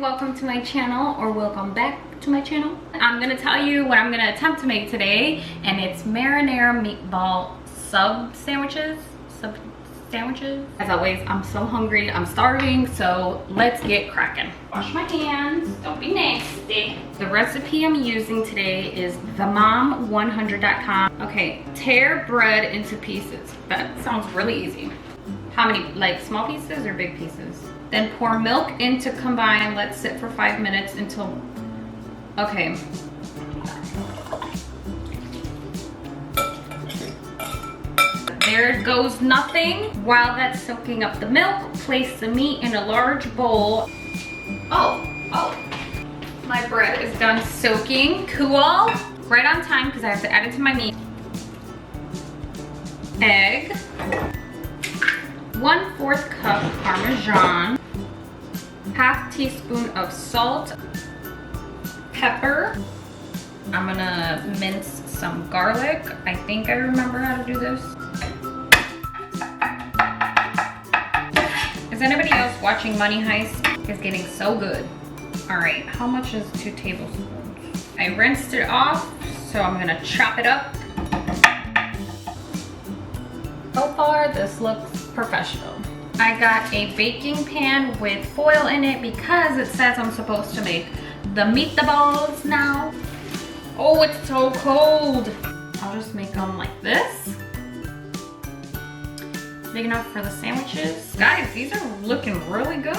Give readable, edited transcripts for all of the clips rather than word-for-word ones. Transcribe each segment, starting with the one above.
welcome to my channel, or welcome back to my channel. I'm gonna tell you what I'm gonna attempt to make today, and it's marinara meatball sandwiches. As always, I'm so hungry, I'm starving, so let's get cracking. Wash my hands, don't be nasty. The recipe I'm using today is themom100.com. Okay, tear bread into pieces. That sounds really easy. How many, like small pieces or big pieces? Then pour milk in to combine. Let sit for 5 minutes until, okay. There goes nothing. While that's soaking up the milk, place the meat in a large bowl. Oh, my bread is done soaking. Cool, right on time because I have to add it to my meat. Egg, 1/4 cup Parmesan, half teaspoon of salt, pepper. I'm gonna mince some garlic. I think I remember how to do this. Is anybody else watching Money Heist? It's getting so good. All right, how much is 2 tablespoons? I rinsed it off, so I'm gonna chop it up. So far, this looks professional. I got a baking pan with foil in it because it says I'm supposed to make the meatballs now. Oh, it's so cold. I'll just make them like this. Big enough for the sandwiches. Guys, these are looking really good.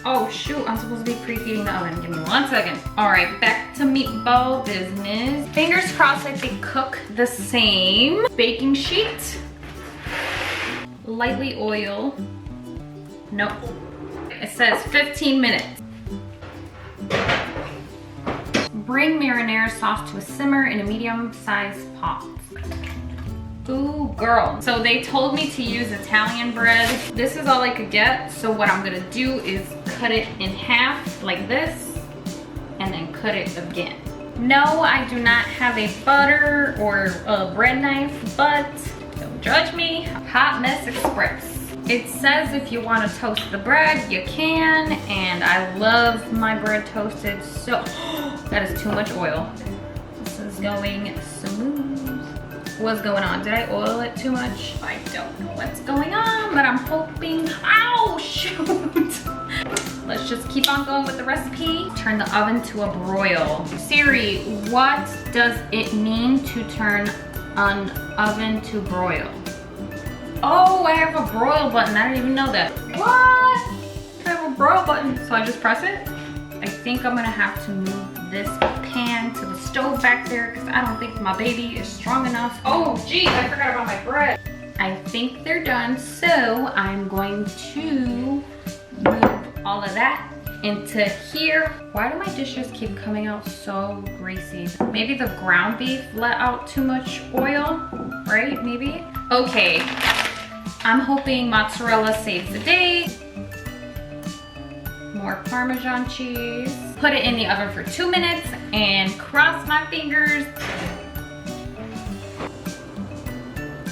Oh shoot, I'm supposed to be preheating the oven. Give me 1 second. All right, back to meatball business. Fingers crossed that they cook the same. Baking sheet. Lightly oil. Nope. It says 15 minutes. Bring marinara sauce to a simmer in a medium-sized pot. Ooh, girl. So they told me to use Italian bread. This is all I could get. So what I'm gonna do is cut it in half like this and then cut it again. No, I do not have a butter or a bread knife, but don't judge me. Hot Mess Express. It says if you want to toast the bread, you can, and I love my bread toasted, so that is too much oil. This is going smooth. What's going on? Did I oil it too much? I don't know what's going on, but I'm hoping, ow, shoot. Let's just keep on going with the recipe. Turn the oven to a broil. Siri, what does it mean to turn an oven to broil? Oh, I have a broil button. I didn't even know that. What? I have a broil button. So I just press it? I think I'm gonna have to move this pan to the stove back there because I don't think my baby is strong enough. Oh, geez, I forgot about my bread. I think they're done, so I'm going to move all of that into here. Why do my dishes keep coming out so greasy? Maybe the ground beef let out too much oil, right? Maybe? Okay, I'm hoping mozzarella saves the day. More Parmesan cheese. Put it in the oven for 2 minutes and cross my fingers.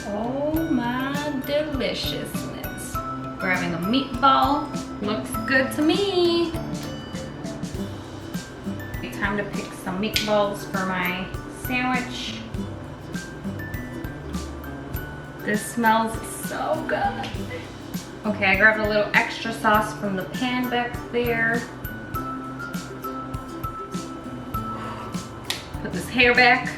Oh my deliciousness. Grabbing a meatball. Looks good to me. Time to pick some meatballs for my sandwich. This smells so good. Okay, I grabbed a little extra sauce from the pan back there. Put this hair back.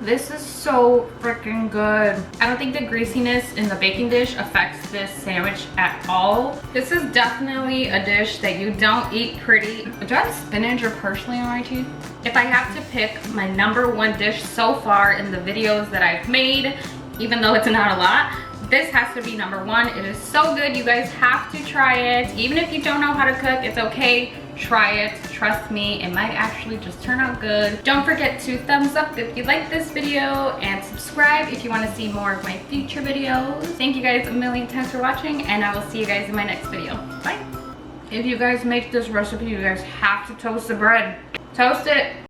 This is so freaking good. I don't think the greasiness in the baking dish affects this sandwich at all. This is definitely a dish that you don't eat pretty. Do I have spinach or parsley on my teeth? If I have to pick my #1 dish so far in the videos that I've made, even though it's not a lot, this has to be #1. It is so good. You guys have to try it. Even if you don't know how to cook, it's okay. Try it. Trust me, it might actually just turn out good. Don't forget to thumbs up if you like this video and subscribe if you want to see more of my future videos. Thank you guys a million times for watching, and I will see you guys in my next video. Bye. If you guys make this recipe, you guys have to toast the bread. Toast it.